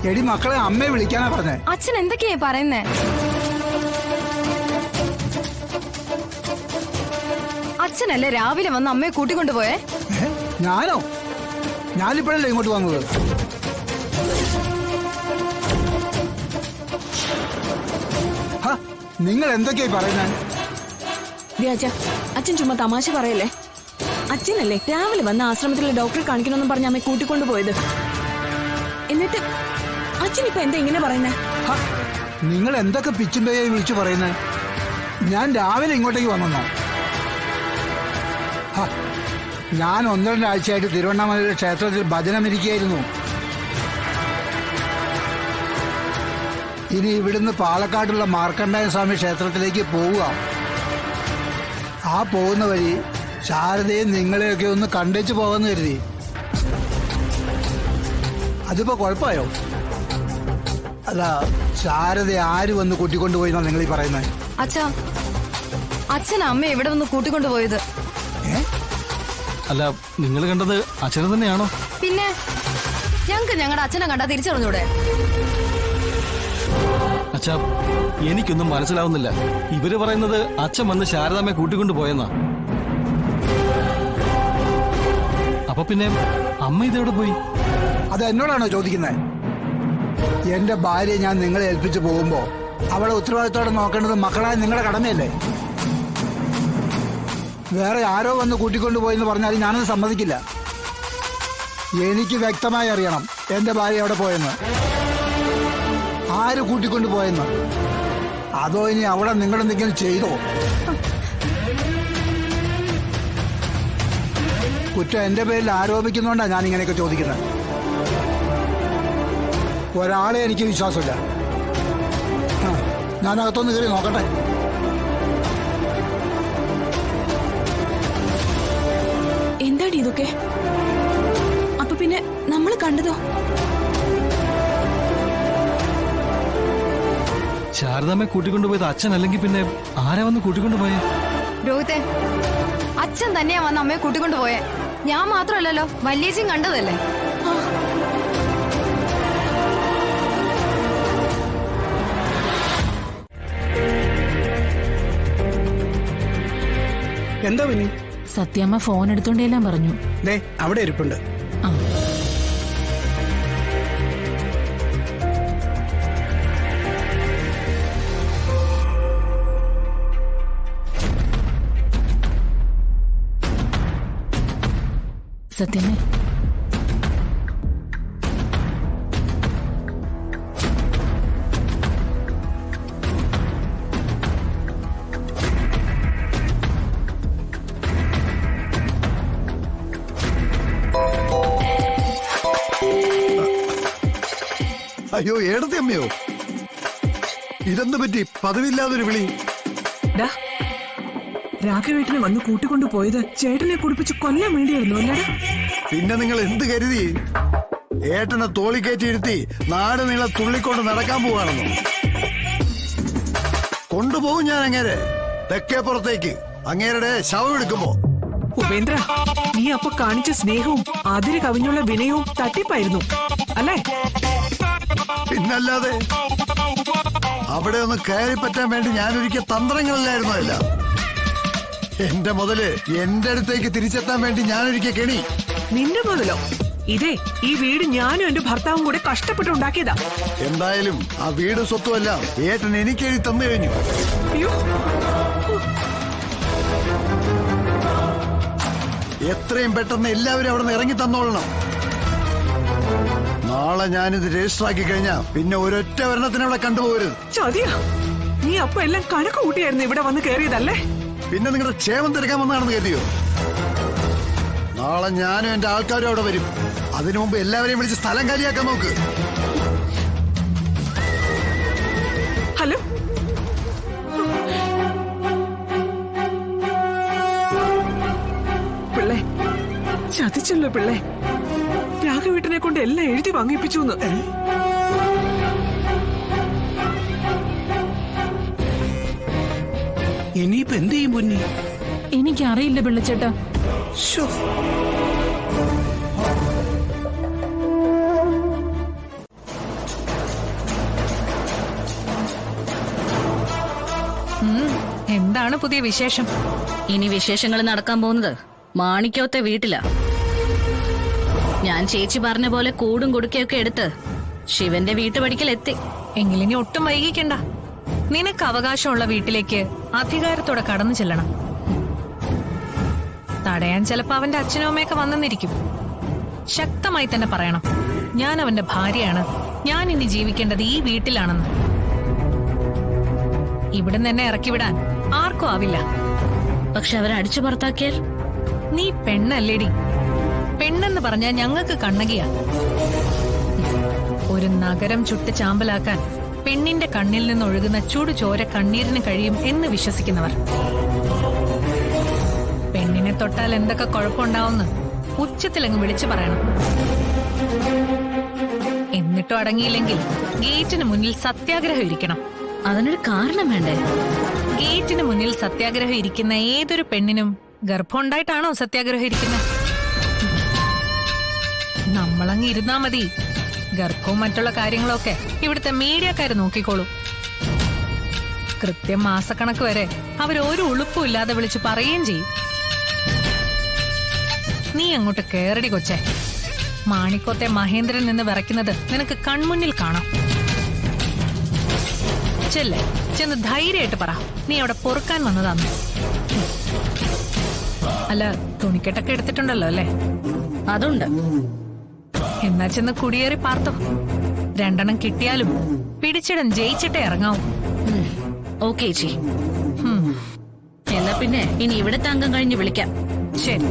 എടി മക്കളെ അമ്മയെ വിളിക്കാനാ പറഞ്ഞേ. അച്ഛൻ എന്തൊക്കെയാ പറയുന്നേ? അച്ഛനല്ലേ രാവിലെ വന്ന് അമ്മയെ കൂട്ടിക്കൊണ്ടുപോയേ? ഞാനോ? ഞാനിപ്പോഴല്ലേ ഇങ്ങോട്ട് വന്നത്. നിങ്ങൾ എന്തൊക്കെയായി പറയുന്നേ? അച്ഛൻ ചുമ്മാ തമാശ പറയല്ലേ. അച്ഛനല്ലേ രാവിലെ വന്ന ആശ്രമത്തിലെ ഡോക്ടറെ കാണിക്കണമെന്നും പറഞ്ഞ അമ്മയെ കൂട്ടിക്കൊണ്ടുപോയത്. എന്നിട്ട് അച്ഛൻ ഇപ്പൊ എന്താ ഇങ്ങനെ പറയുന്നേ? നിങ്ങൾ എന്തൊക്കെ പിച്ചുമ്പയായി വിളിച്ചു പറയുന്നേ? ഞാൻ രാവിലെ ഇങ്ങോട്ടേക്ക് വന്നോ? ഞാൻ 1-2 ആഴ്ചയായിട്ട് തിരുവണ്ണാമലയിലെ ക്ഷേത്രത്തിൽ ഭജനമിരിക്കുകയായിരുന്നു. ഇനി ഇവിടുന്ന് പാലക്കാടുള്ള മാർക്കണ്ഡേയ സ്വാമി ക്ഷേത്രത്തിലേക്ക് പോവുക. ആ പോകുന്ന വഴി ശാരദയും നിങ്ങളെയൊക്കെ ഒന്ന് കണ്ടേച്ചു പോകാന്ന് കരുതി. അതിപ്പോ കുഴപ്പമായോ? അല്ല, ശാരദ ആര് വന്ന് കൂട്ടിക്കൊണ്ടുപോയിന്നാ നിങ്ങൾ ഈ പറയുന്നത്? അച്ഛൻ അമ്മ എവിടെ വന്ന് കൂട്ടിക്കൊണ്ടുപോയത്? അല്ല, നിങ്ങൾ കണ്ടത് അച്ഛനെ തന്നെയാണോ? പിന്നെ ഞങ്ങൾക്ക് ഞങ്ങളുടെ അച്ഛനെ കണ്ടാ തിരിച്ചറിഞ്ഞൂടെ? അച്ഛാ, എനിക്കൊന്നും മനസ്സിലാവുന്നില്ല. ഇവര് പറയുന്നത് അച്ഛൻ വന്ന് ശാരദാമ്മയെ കൂട്ടിക്കൊണ്ടുപോയെന്നാ. അപ്പൊ പിന്നെ അമ്മ ഇതെവിടെ പോയി? അത് എന്നോടാണോ ചോദിക്കുന്നത്? എന്റെ ഭാര്യയെ ഞാൻ നിങ്ങളെ ഏൽപ്പിച്ചു പോകുമ്പോ അവളെ ഉത്തരവാദിത്തോടെ നോക്കേണ്ടത് മക്കളായ നിങ്ങളുടെ കടമയല്ലേ? വേറെ ആരോ വന്ന് കൂട്ടിക്കൊണ്ടുപോയെന്ന് പറഞ്ഞാൽ ഞാനത് സമ്മതിക്കില്ല. എനിക്ക് വ്യക്തമായി അറിയണം എന്റെ ഭാര്യ എവിടെ പോയെന്ന്, ആര് കൂട്ടിക്കൊണ്ടുപോയെന്ന്. അതോ ഇനി അവിടെ നിങ്ങളെന്തെങ്കിലും ചെയ്തോ? കുറ്റം എന്റെ പേരിൽ ആരോപിക്കുന്നോണ്ടാണ് ഞാൻ ഇങ്ങനെയൊക്കെ ചോദിക്കുന്നത്. ഒരാളെ എനിക്ക് വിശ്വാസമില്ല. ഞാൻ അകത്തൊന്ന് കയറി നോക്കട്ടെ. എന്താടി ഇതൊക്കെ? അപ്പൊ പിന്നെ നമ്മൾ കണ്ടതോ? ശാരദാമ്മയെ കൂട്ടിക്കൊണ്ടുപോയത് അച്ഛൻ അല്ലെങ്കിൽ പിന്നെ ആരാ വന്ന് കൂട്ടിക്കൊണ്ടുപോയേ? രോഹിത്തെ, അച്ഛൻ തന്നെയാ വന്ന് അമ്മയെ കൂട്ടിക്കൊണ്ടുപോയേ. ഞാൻ മാത്രമല്ലല്ലോ, വല്യേച്ചിയും കണ്ടതല്ലേ. എന്താ പിന്നെ? സത്യമ്മ ഫോൺ എടുത്തോണ്ടെല്ലാം പറഞ്ഞു. അവിടെ ഇരിപ്പുണ്ട്. സത്യമേ, അയ്യോ, ഏടത്തെ അമ്മയോ? ഇതെന്ത് പറ്റി? പതിവില്ലാതൊരു വിളി. രാഘവേട്ടനെ വന്ന് കൂട്ടിക്കൊണ്ടു പോയത് ചേട്ടനെ കുടിപ്പിച്ച് കൊല്ലാൻ വേണ്ടിയായിരുന്നു അല്ലേ? പിന്നെ നിങ്ങൾ എന്ത് കരുതി? ഏട്ടനെ തോളിക്കയറ്റിയിരുത്തി നാട് നീളെ തുള്ളിക്കൊണ്ട് നടക്കാൻ പോവാണെന്നോ? കൊണ്ടുപോകും ഞാൻ അങ്ങേരെ തെക്കേപ്പുറത്തേക്ക്, അങ്ങേരുടെ ശവം എടുക്കുമ്പോ. ഉപേന്ദ്ര, നീ അപ്പൊ കാണിച്ച സ്നേഹവും അതിര് കവിഞ്ഞുള്ള വിനയവും തട്ടിപ്പായിരുന്നു അല്ലേ? പിന്നല്ലാതെ. അവിടെ ഒന്ന് കയറി പറ്റാൻ വേണ്ടി ഞാനൊരിക്കൽ തന്ത്രങ്ങളിലായിരുന്നു. അല്ല, എന്റെ മുതല് എന്റെ അടുത്തേക്ക് തിരിച്ചെത്താൻ വേണ്ടി ഞാനൊരിക്കൽ കെണി. നിന്റെ മുതലോ? ഇതേ ഈ വീട് ഞാനും എന്റെ ഭർത്താവും കൂടെ കഷ്ടപ്പെട്ടുണ്ടാക്കിയതാ. എന്തായാലും ആ വീട് സ്വത്തുമെല്ലാം ഏട്ടൻ എനിക്ക് എഴുതി തന്നു കഴിഞ്ഞു. അയ്യോ, എത്രയും പെട്ടെന്ന് എല്ലാവരും അവിടെ നിന്ന് ഇറങ്ങി തന്നോളണം. നാളെ ഞാനിത് രജിസ്റ്റർ ആക്കി കഴിഞ്ഞാ പിന്നെ ഒരൊറ്റ ഭരണത്തിന് അവിടെ കണ്ടുപോകരുത്. ചതിയാ. നീ അപ്പൊ എല്ലാം കണക്ക് കൂട്ടിയായിരുന്നു ഇവിടെ വന്ന് കയറിയതല്ലേ? പിന്നെ നിങ്ങളുടെ ക്ഷേമം തിരക്കാൻ വന്നാണെന്ന് കരുതിയോ? നാളെ ഞാനും എന്റെ ആൾക്കാരും അവിടെ വരും. അതിനു മുമ്പ് എല്ലാവരെയും വിളിച്ച് സ്ഥലം കാലിയാക്കാൻ നോക്ക്. ഹലോ, പിള്ളേ, ചതിച്ചല്ലോ പിള്ളേ. രാഘവേട്ടനെ കൊണ്ട് എല്ലാം എഴുതി വാങ്ങിപ്പിച്ചു. ഇനിയിപ്പോ എന്ത് ചെയ്യും പൊന്നി? എനിക്കറിയില്ല പിള്ളച്ചേട്ടാ. എന്താണ് പുതിയ വിശേഷം? ഇനി വിശേഷങ്ങൾ നടക്കാൻ പോകുന്നത് മാണിക്കോത്തെ വീട്ടിലാ. ഞാൻ ചേച്ചി പറഞ്ഞ പോലെ കൂടും കുടുക്കയൊക്കെ എടുത്ത് ശിവന്റെ വീട്ടുപടിക്കലെത്തി. എങ്കിലിനി ഒട്ടും വൈകിക്കണ്ട. നിനക്ക് അവകാശമുള്ള വീട്ടിലേക്ക് അധികാരത്തോടെ കടന്നു ചെല്ലണം. തടയാൻ ചിലപ്പോ അവന്റെ അച്ഛനും അമ്മയൊക്കെ വന്നെന്നിരിക്കും. ശക്തമായി തന്നെ പറയണം, ഞാൻ അവന്റെ ഭാര്യയാണ്, ഞാൻ ഇനി ജീവിക്കേണ്ടത് ഈ വീട്ടിലാണെന്ന്. ഇവിടുന്ന് എന്നെ ഇറക്കിവിടാൻ ആർക്കും ആവില്ല. പക്ഷെ അവരടിച്ചു പുറത്താക്കിയാൽ? നീ പെണ്ണല്ലേടി. പെണ്ണെന്ന് പറഞ്ഞാൽ ഞങ്ങൾക്ക് കണ്ണകിയാ. ഒരു നഗരം ചുട്ട് ചാമ്പലാക്കാൻ പെണ്ണിന്റെ കണ്ണിൽ നിന്നൊഴുകുന്ന ചൂടുചോര കണ്ണീരിന് കഴിയും എന്ന് വിശ്വസിക്കുന്നവർ. പെണ്ണിനെ തൊട്ടാൽ എന്തൊക്കെ കുഴപ്പമുണ്ടാവുമെന്ന് ഉച്ചത്തിലങ്ങ് വിളിച്ചു പറയണം. എന്നിട്ടും അടങ്ങിയില്ലെങ്കിൽ ഗേറ്റിന് മുന്നിൽ സത്യാഗ്രഹം ഇരിക്കണം. അതിനൊരു കാരണം വേണ്ടേ? ഗേറ്റിന് മുന്നിൽ സത്യാഗ്രഹം ഇരിക്കുന്ന ഏതൊരു പെണ്ണിനും ഗർഭം ഉണ്ടായിട്ടാണോ സത്യാഗ്രഹം ഇരിക്കുന്നത്? നമ്മളങ്ങ് ഇരുന്നാ മതി. ഗർഭവും മറ്റുള്ള കാര്യങ്ങളൊക്കെ ഇവിടുത്തെ മീഡിയക്കാര് നോക്കിക്കോളൂ. കൃത്യം മാസക്കണക്ക് വരെ അവരൊരു ഉളുപ്പും ഇല്ലാതെ വിളിച്ചു പറയുകയും ചെയ്യും. നീ അങ്ങോട്ട് കേറടി കൊച്ചേ. മാണിക്കോത്തെ മഹേന്ദ്രൻ നിന്ന് വിറയ്ക്കുന്നത് നിനക്ക് കൺമുന്നിൽ കാണാം. ചെല്ലേ, ചെന്ന് ധൈര്യമായിട്ട് പറ നീ അവിടെ പൊറുക്കാൻ വന്നതാന്ന്. അല്ല, തുണിക്കെട്ടൊക്കെ എടുത്തിട്ടുണ്ടല്ലോ അല്ലേ? അതുണ്ട്. എന്നാ ചെന്ന് കുടിയേറി പാർത്തോ. 2 കിട്ടിയാലും പിടിച്ചിടം ജയിച്ചിട്ടേ ഇറങ്ങാവൂ. ഓക്കേ ചേച്ചി. എന്നാ പിന്നെ ഇനി ഇവിടുത്തെ അംഗം കഴിഞ്ഞ് വിളിക്കാം. ശരി.